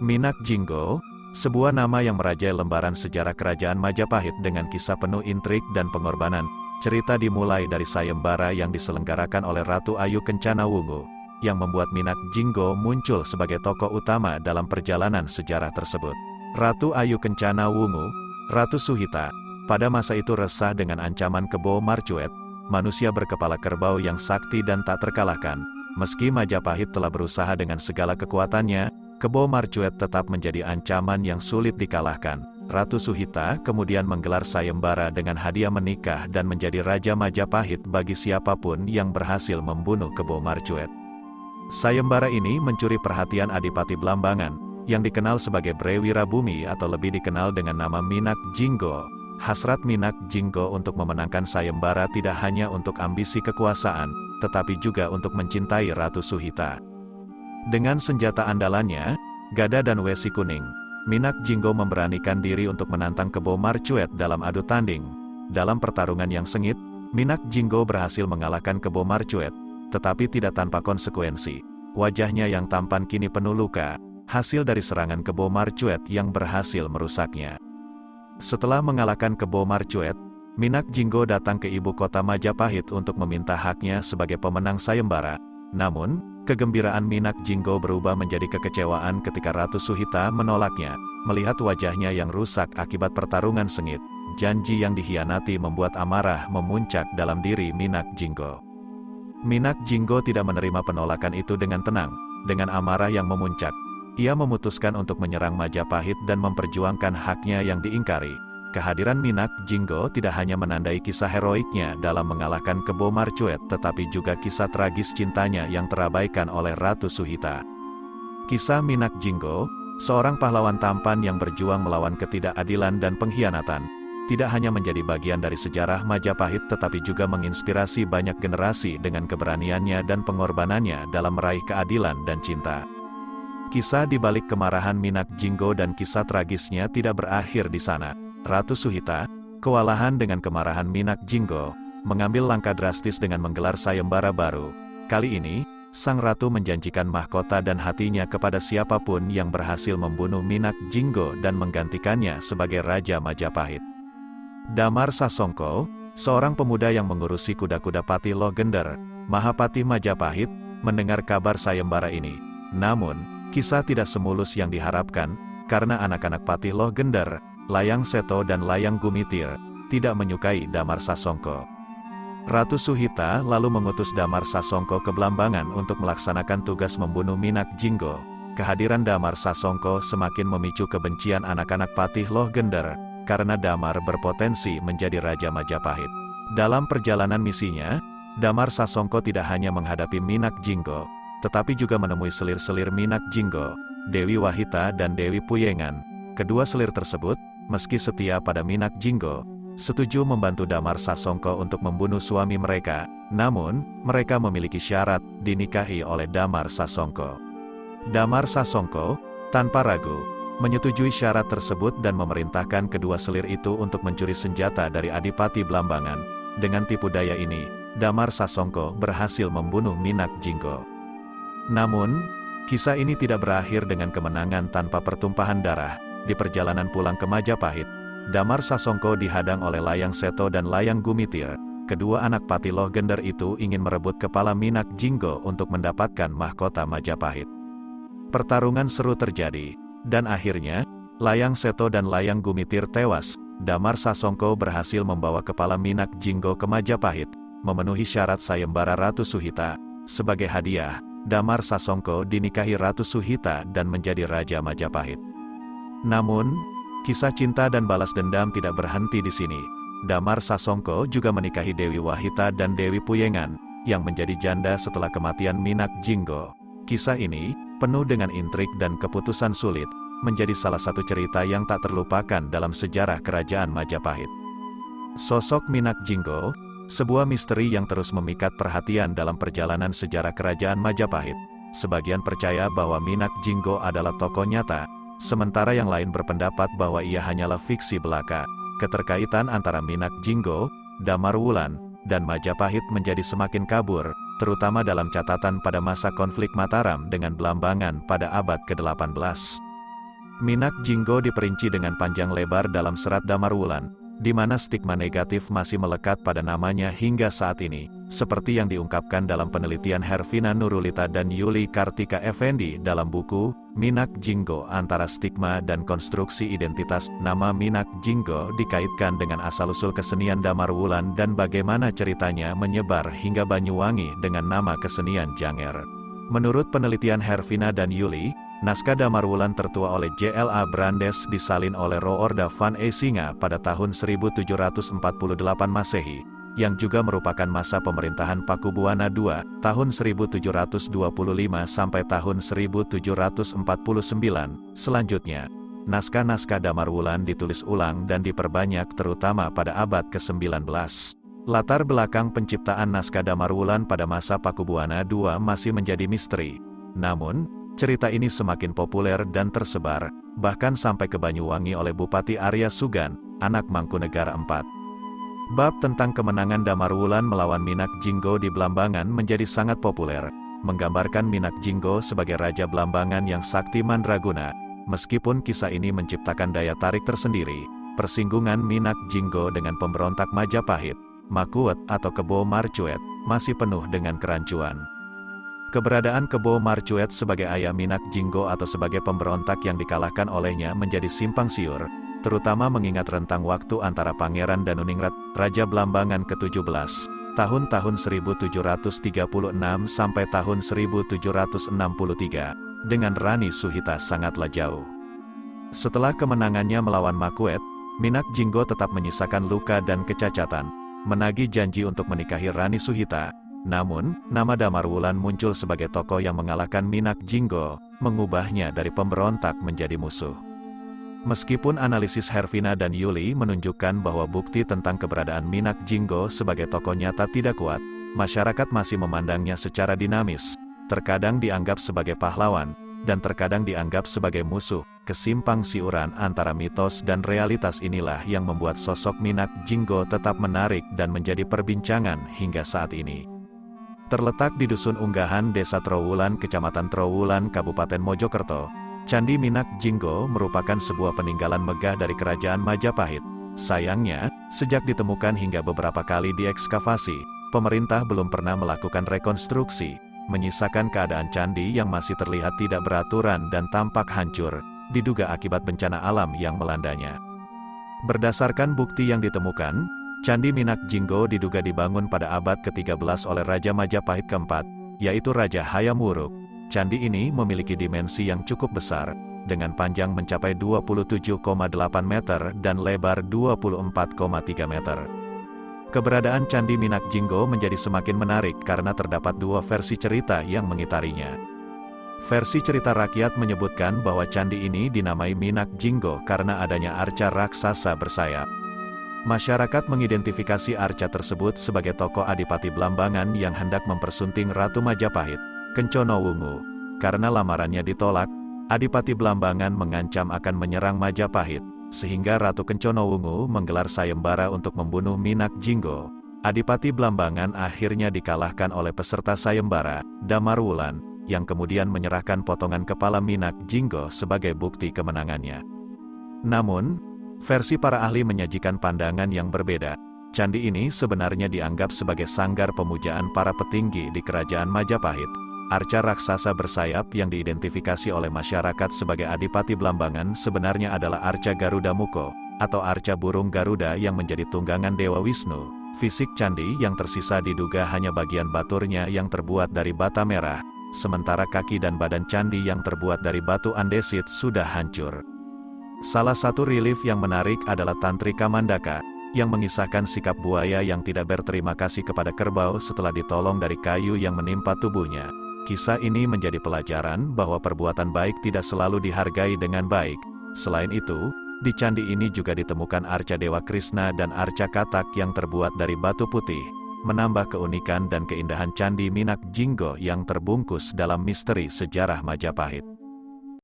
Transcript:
Minak Jinggo, sebuah nama yang merajai lembaran sejarah kerajaan Majapahit dengan kisah penuh intrik dan pengorbanan. Cerita dimulai dari sayembara yang diselenggarakan oleh Ratu Ayu Kencana Wungu, yang membuat Minak Jinggo muncul sebagai tokoh utama dalam perjalanan sejarah tersebut. Ratu Ayu Kencana Wungu, Ratu Suhita, pada masa itu resah dengan ancaman Kebo Marcuet, manusia berkepala kerbau yang sakti dan tak terkalahkan. Meski Majapahit telah berusaha dengan segala kekuatannya, Kebo Marcuet tetap menjadi ancaman yang sulit dikalahkan. Ratu Suhita kemudian menggelar sayembara dengan hadiah menikah dan menjadi Raja Majapahit bagi siapapun yang berhasil membunuh Kebo Marcuet. Sayembara ini mencuri perhatian Adipati Blambangan, yang dikenal sebagai Bre Wirabumi atau lebih dikenal dengan nama Minak Jinggo. Hasrat Minak Jinggo untuk memenangkan sayembara tidak hanya untuk ambisi kekuasaan, tetapi juga untuk mencintai Ratu Suhita. Dengan senjata andalannya, gada dan wesi kuning, Minak Jinggo memberanikan diri untuk menantang Kebo Marcuet dalam adu tanding. Dalam pertarungan yang sengit, Minak Jinggo berhasil mengalahkan Kebo Marcuet, tetapi tidak tanpa konsekuensi. Wajahnya yang tampan kini penuh luka, hasil dari serangan Kebo Marcuet yang berhasil merusaknya. Setelah mengalahkan Kebo Marcuet, Minak Jinggo datang ke ibu kota Majapahit untuk meminta haknya sebagai pemenang sayembara. Namun, kegembiraan Minak Jinggo berubah menjadi kekecewaan ketika Ratu Suhita menolaknya. Melihat wajahnya yang rusak akibat pertarungan sengit, janji yang dikhianati membuat amarah memuncak dalam diri Minak Jinggo. Minak Jinggo tidak menerima penolakan itu dengan tenang. Dengan amarah yang memuncak, ia memutuskan untuk menyerang Majapahit dan memperjuangkan haknya yang diingkari. Kehadiran Minak Jinggo tidak hanya menandai kisah heroiknya dalam mengalahkan Kebo Marcuet, tetapi juga kisah tragis cintanya yang terabaikan oleh Ratu Suhita. Kisah Minak Jinggo, seorang pahlawan tampan yang berjuang melawan ketidakadilan dan pengkhianatan, tidak hanya menjadi bagian dari sejarah Majapahit tetapi juga menginspirasi banyak generasi dengan keberaniannya dan pengorbanannya dalam meraih keadilan dan cinta. Kisah di balik kemarahan Minak Jinggo dan kisah tragisnya tidak berakhir di sana. Ratu Suhita, kewalahan dengan kemarahan Minak Jinggo, mengambil langkah drastis dengan menggelar sayembara baru. Kali ini, sang ratu menjanjikan mahkota dan hatinya kepada siapapun yang berhasil membunuh Minak Jinggo dan menggantikannya sebagai Raja Majapahit. Damar Sasongko, seorang pemuda yang mengurusi kuda-kuda Patih Loh Gender, Mahapati Majapahit, mendengar kabar sayembara ini. Namun, kisah tidak semulus yang diharapkan, karena anak-anak Patih Loh Gender, Layang Seto dan Layang Gumitir, tidak menyukai Damar Sasongko. Ratu Suhita lalu mengutus Damar Sasongko ke Blambangan untuk melaksanakan tugas membunuh Minak Jinggo. Kehadiran Damar Sasongko semakin memicu kebencian anak-anak Patih Loh Gender, karena Damar berpotensi menjadi Raja Majapahit. Dalam perjalanan misinya, Damar Sasongko tidak hanya menghadapi Minak Jinggo, tetapi juga menemui selir-selir Minak Jinggo, Dewi Wahita dan Dewi Puyengan. Kedua selir tersebut, meski setia pada Minak Jinggo, setuju membantu Damar Sasongko untuk membunuh suami mereka. Namun, mereka memiliki syarat dinikahi oleh Damar Sasongko. Damar Sasongko, tanpa ragu, menyetujui syarat tersebut dan memerintahkan kedua selir itu untuk mencuri senjata dari Adipati Blambangan. Dengan tipu daya ini, Damar Sasongko berhasil membunuh Minak Jinggo. Namun, kisah ini tidak berakhir dengan kemenangan tanpa pertumpahan darah. Di perjalanan pulang ke Majapahit, Damar Sasongko dihadang oleh Layang Seto dan Layang Gumitir. Kedua anak Patih Loh Gender itu ingin merebut kepala Minak Jinggo untuk mendapatkan mahkota Majapahit. Pertarungan seru terjadi, dan akhirnya, Layang Seto dan Layang Gumitir tewas. Damar Sasongko berhasil membawa kepala Minak Jinggo ke Majapahit, memenuhi syarat sayembara Ratu Suhita. Sebagai hadiah, Damar Sasongko dinikahi Ratu Suhita dan menjadi Raja Majapahit. Namun, kisah cinta dan balas dendam tidak berhenti di sini. Damar Sasongko juga menikahi Dewi Wahita dan Dewi Puyengan, yang menjadi janda setelah kematian Minak Jinggo. Kisah ini, penuh dengan intrik dan keputusan sulit, menjadi salah satu cerita yang tak terlupakan dalam sejarah kerajaan Majapahit. Sosok Minak Jinggo, sebuah misteri yang terus memikat perhatian dalam perjalanan sejarah kerajaan Majapahit. Sebagian percaya bahwa Minak Jinggo adalah tokoh nyata, sementara yang lain berpendapat bahwa ia hanyalah fiksi belaka. Keterkaitan antara Minak Jinggo, Damar Wulan, dan Majapahit menjadi semakin kabur, terutama dalam catatan pada masa konflik Mataram dengan Blambangan pada abad ke-18. Minak Jinggo diperinci dengan panjang lebar dalam serat Damarwulan, di mana stigma negatif masih melekat pada namanya hingga saat ini, seperti yang diungkapkan dalam penelitian Hervina Nurulita dan Yuli Kartika Effendi dalam buku, Minak Jinggo Antara Stigma dan Konstruksi Identitas. Nama Minak Jinggo dikaitkan dengan asal-usul kesenian Damarwulan dan bagaimana ceritanya menyebar hingga Banyuwangi dengan nama kesenian Janger. Menurut penelitian Hervina dan Yuli, naskah Damarwulan tertua oleh J.L.A. Brandes disalin oleh Roorda van Esinga pada tahun 1748 Masehi, yang juga merupakan masa pemerintahan Pakubuwana II, tahun 1725 sampai tahun 1749. Selanjutnya, naskah-naskah Damarwulan ditulis ulang dan diperbanyak terutama pada abad ke-19. Latar belakang penciptaan naskah Damarwulan pada masa Pakubuwana II masih menjadi misteri. Namun, cerita ini semakin populer dan tersebar, bahkan sampai ke Banyuwangi oleh Bupati Arya Sugan, anak Mangkunegara IV. Bab tentang kemenangan Damarwulan melawan Minak Jinggo di Blambangan menjadi sangat populer, menggambarkan Minak Jinggo sebagai Raja Blambangan yang sakti mandraguna. Meskipun kisah ini menciptakan daya tarik tersendiri, persinggungan Minak Jinggo dengan pemberontak Majapahit, Makuet atau Kebo Marcuet, masih penuh dengan kerancuan. Keberadaan Kebo Marcuet sebagai ayah Minak Jinggo atau sebagai pemberontak yang dikalahkan olehnya menjadi simpang siur, terutama mengingat rentang waktu antara Pangeran Danuningrat, Raja Blambangan ke-17, tahun-tahun 1736 sampai tahun 1763, dengan Rani Suhita sangatlah jauh. Setelah kemenangannya melawan Makuet, Minak Jinggo tetap menyisakan luka dan kecacatan, menagih janji untuk menikahi Rani Suhita. Namun, nama Damarwulan muncul sebagai tokoh yang mengalahkan Minak Jinggo, mengubahnya dari pemberontak menjadi musuh. Meskipun analisis Hervina dan Yuli menunjukkan bahwa bukti tentang keberadaan Minak Jinggo sebagai tokoh nyata tidak kuat, masyarakat masih memandangnya secara dinamis, terkadang dianggap sebagai pahlawan, dan terkadang dianggap sebagai musuh. Kesimpang siuran antara mitos dan realitas inilah yang membuat sosok Minak Jinggo tetap menarik dan menjadi perbincangan hingga saat ini. Terletak di Dusun Unggahan, Desa Trowulan, Kecamatan Trowulan, Kabupaten Mojokerto, Candi Minak Jinggo merupakan sebuah peninggalan megah dari Kerajaan Majapahit. Sayangnya, sejak ditemukan hingga beberapa kali diekskavasi, pemerintah belum pernah melakukan rekonstruksi, menyisakan keadaan candi yang masih terlihat tidak beraturan dan tampak hancur, diduga akibat bencana alam yang melandanya. Berdasarkan bukti yang ditemukan, Candi Minak Jinggo diduga dibangun pada abad ke-13 oleh Raja Majapahit keempat, yaitu Raja Hayam Wuruk. Candi ini memiliki dimensi yang cukup besar, dengan panjang mencapai 27,8 meter dan lebar 24,3 meter. Keberadaan Candi Minak Jinggo menjadi semakin menarik karena terdapat dua versi cerita yang mengitarinya. Versi cerita rakyat menyebutkan bahwa candi ini dinamai Minak Jinggo karena adanya arca raksasa bersayap. Masyarakat mengidentifikasi arca tersebut sebagai tokoh Adipati Blambangan yang hendak mempersunting Ratu Majapahit, Kencono Wungu. Karena lamarannya ditolak, Adipati Blambangan mengancam akan menyerang Majapahit, sehingga Ratu Kencono Wungu menggelar sayembara untuk membunuh Minak Jinggo. Adipati Blambangan akhirnya dikalahkan oleh peserta sayembara, Damarwulan, yang kemudian menyerahkan potongan kepala Minak Jinggo sebagai bukti kemenangannya. Namun, versi para ahli menyajikan pandangan yang berbeda. Candi ini sebenarnya dianggap sebagai sanggar pemujaan para petinggi di Kerajaan Majapahit. Arca raksasa bersayap yang diidentifikasi oleh masyarakat sebagai Adipati Blambangan sebenarnya adalah arca Garuda Muko, atau arca burung Garuda yang menjadi tunggangan Dewa Wisnu. Fisik candi yang tersisa diduga hanya bagian baturnya yang terbuat dari bata merah, sementara kaki dan badan candi yang terbuat dari batu andesit sudah hancur. Salah satu relief yang menarik adalah Tantrika Mandaka, yang mengisahkan sikap buaya yang tidak berterima kasih kepada kerbau setelah ditolong dari kayu yang menimpa tubuhnya. Kisah ini menjadi pelajaran bahwa perbuatan baik tidak selalu dihargai dengan baik. Selain itu, di candi ini juga ditemukan arca Dewa Krishna dan arca Katak yang terbuat dari batu putih, menambah keunikan dan keindahan Candi Minak Jinggo yang terbungkus dalam misteri sejarah Majapahit.